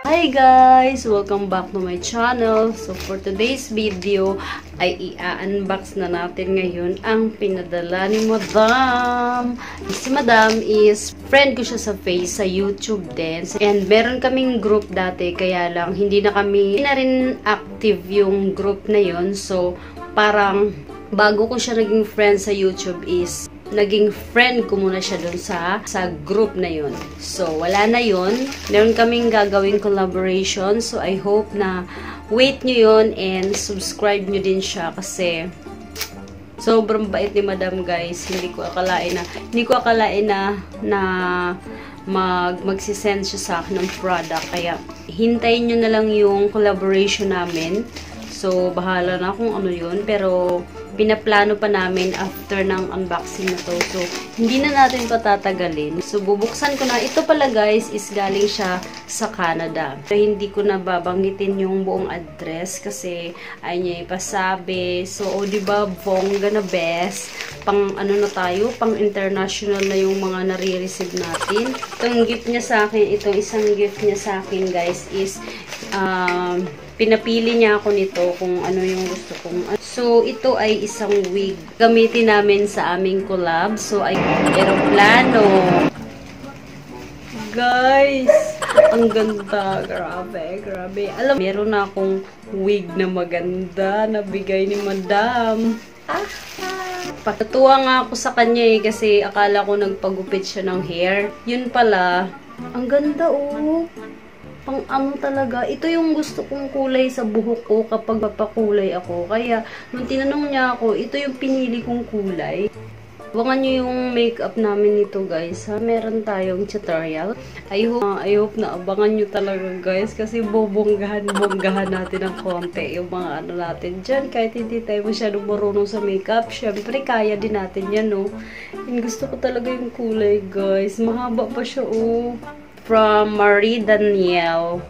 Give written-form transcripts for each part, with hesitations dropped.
Hi guys! Welcome back to my channel. So for today's video ay i-unbox na natin ngayon ang pinadala ni Madam. Si Madam is friend ko siya sa Face, sa YouTube din. And meron kaming group dati, kaya lang hindi na rin active yung group na yon. So parang bago ko siya naging friend sa YouTube is naging friend ko muna siya dun sa group na yun. So, wala na yun. Meron kaming gagawing collaboration. So, I hope na wait nyo yun and subscribe nyo din siya kasi sobrang bait ni Madam, guys. Hindi ko akalain na magsisend siya sa akin ng product. Kaya, hintayin nyo na lang yung collaboration namin. So, bahala na kung ano yun. Pero, pinaplano pa namin after ng unboxing na to. So, hindi na natin patatagalin. So, bubuksan ko na. Ito pala guys, is galing siya sa Canada. So, hindi ko na babanggitin yung buong address kasi ay niya ipasabi. So, diba, bongga na best. Pang ano na tayo, pang international na yung mga nare-receive natin. Itong gift niya sa akin, itong isang gift niya sa akin guys is pinapili niya ako nito kung ano yung gusto kong. So, ito ay isang wig. Gamitin namin sa aming collab. So, ay aeroplano. Guys! Ang ganda. Grabe, grabe. Alam, meron na akong wig na maganda na bigay ni Madam. Patuwa nga ako sa kanya kasi akala ko nagpagupit siya ng hair. Yun pala, ang ganda pang ano talaga. Ito yung gusto kong kulay sa buhok ko kapag papakulay ako. Kaya, nung tinanong niya ako, ito yung pinili kong kulay. Abangan nyo yung makeup namin nito guys. Meron tayong tutorial. I hope na abangan nyo talaga guys. Kasi bonggahan natin ng konti yung mga ano natin dyan. Kahit hindi tayo masyadong marunong sa makeup, syempre kaya din natin yan And gusto ko talaga yung kulay guys. Mahaba pa siya From Marie Danielle,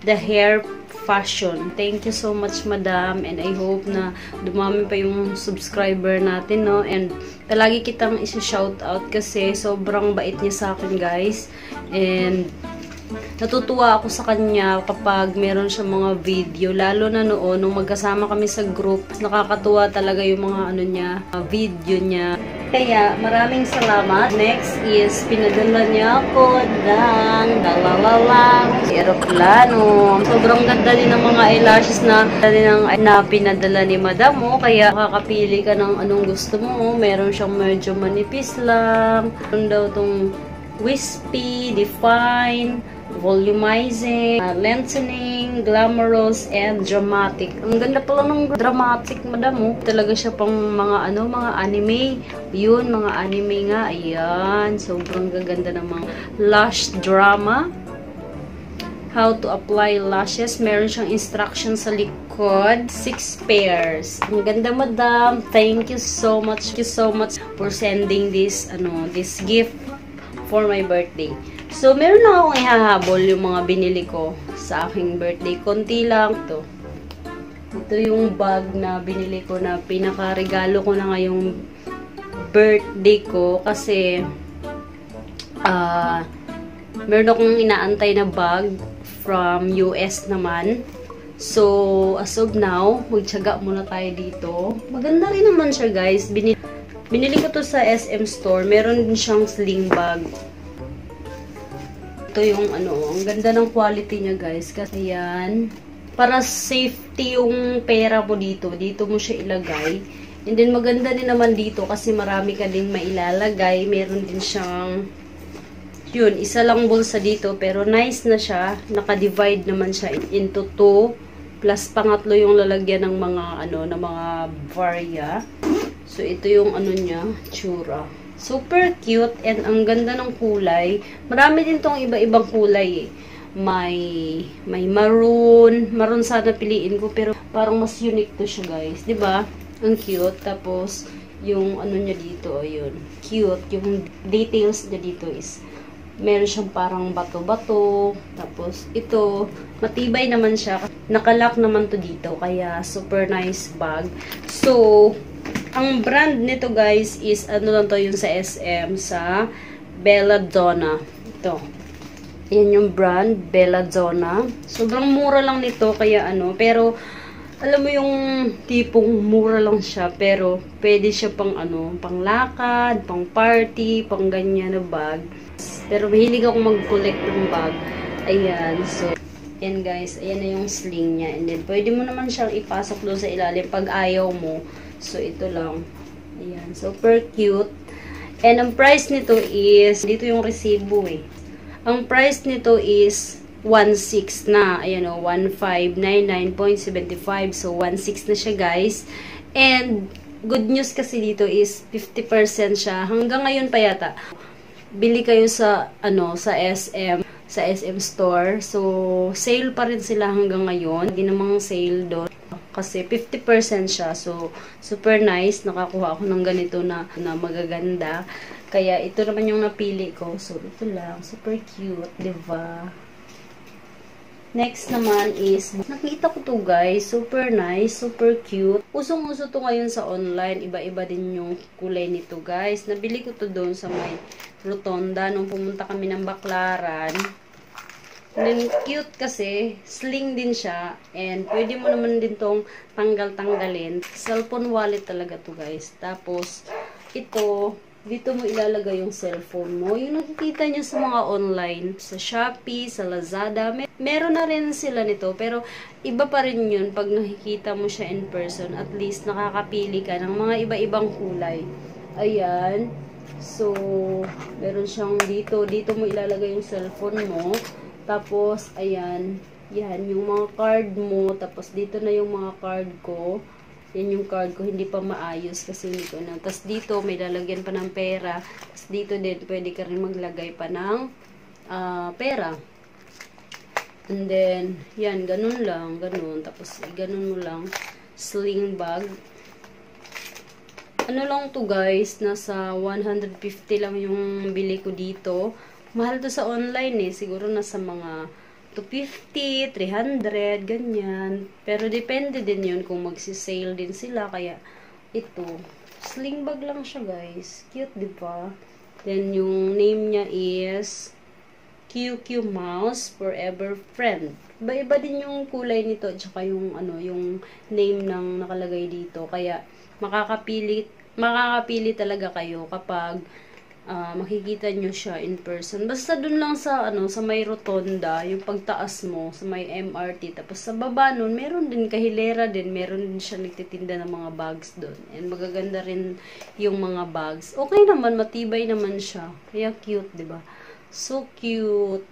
the hair fashion. Thank you so much, Madam. And I hope na dumami pa yung subscriber natin, And palagi kitang isi-shout out kasi sobrang bait niya sa akin, guys. And natutuwa ako sa kanya kapag meron siya mga video. Lalo na noon, nung magkasama kami sa group, nakakatuwa talaga yung mga video niya. Kaya, maraming salamat. Next is, pinadala niya ako ng aeroplano. Sobrang ganda din ng mga eyelashes na pinadala ni Madam Kaya, makakapili ka ng anong gusto mo. Meron siyang medyo manipis lang. Meron daw itong wispy, define, volumizing, lengthening, glamorous, and dramatic. Ang ganda pala ng dramatic, Madam Talaga siya pang mga mga anime. Yun, mga anime nga. Ayan. Sobrang gaganda ng mga lash drama. How to apply lashes. Meron siyang instruction sa likod. 6 pairs. Ang ganda, Madam. Thank you so much. Thank you so much for sending this gift for my birthday. So, meron na akong ihahabol yung mga binili ko sa aking birthday. Konti lang to. Ito yung bag na binili ko na pinaka-regalo ko na ngayong birthday ko kasi meron akong inaantay na bag from US naman. So, as of now, magtiyaga muna tayo dito. Maganda rin naman siya, guys. Binili ko to sa SM store. Meron din siyang sling bag. Ito yung ang ganda ng quality niya guys. Kasi yan, para safety yung pera mo dito mo siya ilagay. And then maganda din naman dito kasi marami ka din mailalagay. Meron din siyang, yun, isa lang bulsa dito pero nice na siya. Naka-divide naman siya into 2. Plus pangatlo yung lalagyan ng mga ng mga varia. So ito yung niya, tsura. Super cute and ang ganda ng kulay. Marami din tong iba-ibang kulay May maroon. Maroon sana piliin ko pero parang mas unique to siya guys. 'Di ba? Ang cute. Tapos yung niya dito, ayun. Cute. Yung details niya dito is meron siyang parang bato-bato. Tapos ito, matibay naman siya. Nakalock naman to dito. Kaya super nice bag. So, ang brand nito guys is lang to yung sa SM sa Belladonna. Ito. Ayan yung brand, Bella Zona. Sobrang mura lang nito, kaya ano, pero alam mo yung tipong mura lang siya, pero pwede siya pang ano, pang lakad, pang party, pang ganyan na bag. Pero mahilig ako mag-collect ng bag. Ayan, so, ayan guys, ayan na yung sling niya. And then, pwede mo naman siyang ipasok doon sa ilalim pag ayaw mo. So, ito lang. Ayan, super cute. And ang price nito is, dito yung resibo eh. Ang price nito is 1.6 na. Ayan o, 1599.75. So, 1.6 na siya guys. And, good news kasi dito is 50% siya. Hanggang ngayon pa yata. Bili kayo sa, ano, sa SM store. So, sale pa rin sila hanggang ngayon. Hindi namang sale doon. Kasi 50% siya. So, super nice. Nakakuha ako ng ganito na magaganda. Kaya, ito naman yung napili ko. So, ito lang. Super cute. Diba? Next naman is, nakita ko to guys. Super nice. Super cute. Usong-uso to ngayon sa online. Iba-iba din yung kulay nito guys. Nabili ko to doon sa may rotonda. Nung pumunta kami ng Baklaran. And then, cute kasi. Sling din siya. And pwede mo naman din tong tanggal-tanggalin. Cellphone wallet talaga to guys. Tapos, ito, dito mo ilalagay yung cellphone mo. Yung nakikita nyo sa mga online, sa Shopee, sa Lazada, meron na rin sila nito. Pero, iba pa rin yun pag nakikita mo siya in person. At least, nakakapili ka ng mga iba-ibang kulay. Ayan. So, meron siyang dito. Dito mo ilalagay yung cellphone mo. Tapos, ayan. Yan, yung mga card mo. Tapos, dito na yung mga card ko. Yan yung card ko, hindi pa maayos kasi hindi ko na. Tapos dito, may lalagyan pa ng pera. Tapos dito din, pwede ka rin maglagay pa ng pera. And then, yan, ganun lang, ganun. Tapos, ganun mo lang. Sling bag. Ano lang to guys, nasa 150 lang yung bili ko dito. Mahal to sa online eh. Siguro nasa mga 250, 300, ganyan. Pero depende din yun kung magsisale din sila. Kaya, ito. Sling bag lang siya, guys. Cute, diba? Then, yung name niya is QQ Mouse Forever Friend. Iba-iba din yung kulay nito. Tsaka yung, ano, yung name ng nakalagay dito. Kaya, makakapili talaga kayo kapag makikita nyo siya in person. Basta dun lang sa, ano, sa may rotonda, yung pagtaas mo, sa may MRT. Tapos sa baba nun, meron din kahilera din. Meron din siya nagtitinda ng mga bags dun. And magaganda rin yung mga bags. Okay naman, matibay naman siya. Kaya cute, diba? So cute.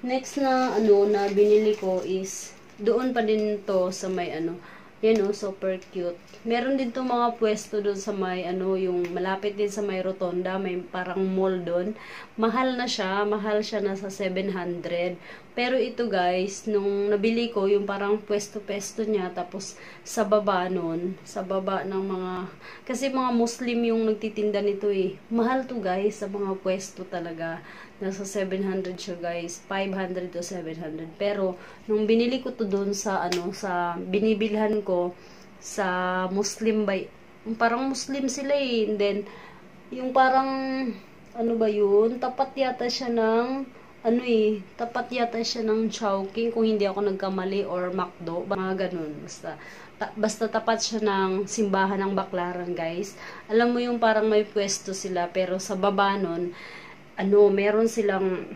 Next na, ano, na binili ko is, doon pa din to sa may, ano, yan o, super cute. Meron din itong mga pwesto doon sa may, ano, yung malapit din sa may rotonda. May parang mall doon. Mahal siya, nasa 700. Pero ito guys, nung nabili ko, yung parang pwesto-pwesto niya. Tapos, sa baba nun, sa baba ng mga, kasi mga Muslim yung nagtitinda nito eh. Mahal to guys, sa mga pwesto talaga. Nasa 700 siya guys. 500 to 700. Pero, nung binili ko to doon sa, ano, sa binibilhan ko, sa Muslim parang Muslim sila eh. And then, yung parang, ano ba yun? Tapat yata siya ng, ano eh, tapat yata siya ng Chowking, kung hindi ako nagkamali, or McDo. Mga ganun. Basta tapat siya ng simbahan ng Baklaran, guys. Alam mo yung parang may pwesto sila, pero sa baba nun, ano, meron silang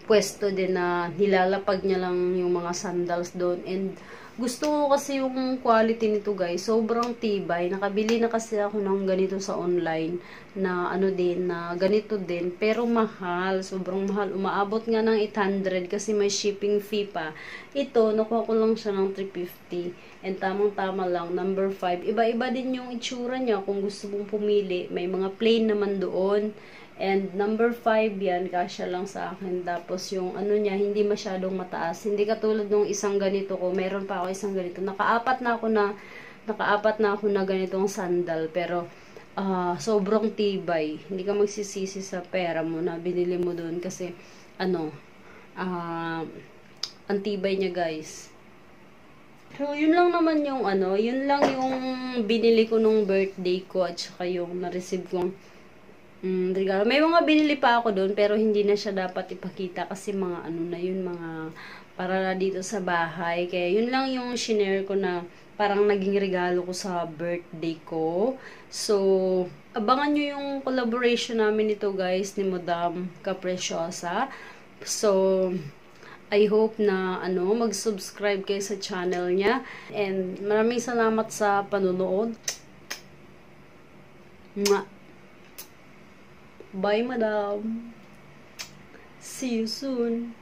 pwesto din na nilalapag niya lang yung mga sandals doon. And gusto ko kasi yung quality nito guys, sobrang tibay. Nakabili na kasi ako ng ganito sa online na ano din, na ganito din, pero mahal, sobrang mahal. Umaabot nga ng 800 kasi may shipping fee pa. Ito, nakuha ko lang siya ng 350 and tamang-tama lang, number 5. Iba-iba din yung itsura niya kung gusto mong pumili. May mga plain naman doon. And number 5 yan, kasya lang sa akin. Tapos yung ano niya, hindi masyadong mataas. Hindi katulad nung isang ganito ko. Meron pa ako isang ganito. Nakaapat na ako na ganitong sandal. Pero sobrang tibay. Hindi ka magsisisi sa pera mo na binili mo doon. Kasi ano, ang tibay niya guys. So, yun lang naman yung ano, yun lang yung binili ko nung birthday ko at saka yung na-receive kong regalo. May mga binili pa ako doon, pero hindi na siya dapat ipakita kasi mga ano na yun, mga para na dito sa bahay. Kaya yun lang yung shinare ko na parang naging regalo ko sa birthday ko. So, abangan nyo yung collaboration namin nito guys, ni Madam KAPRISYOSA. So, I hope na mag-subscribe kayo sa channel niya. And maraming salamat sa panonood. Mwah! Bye, Madam. See you soon.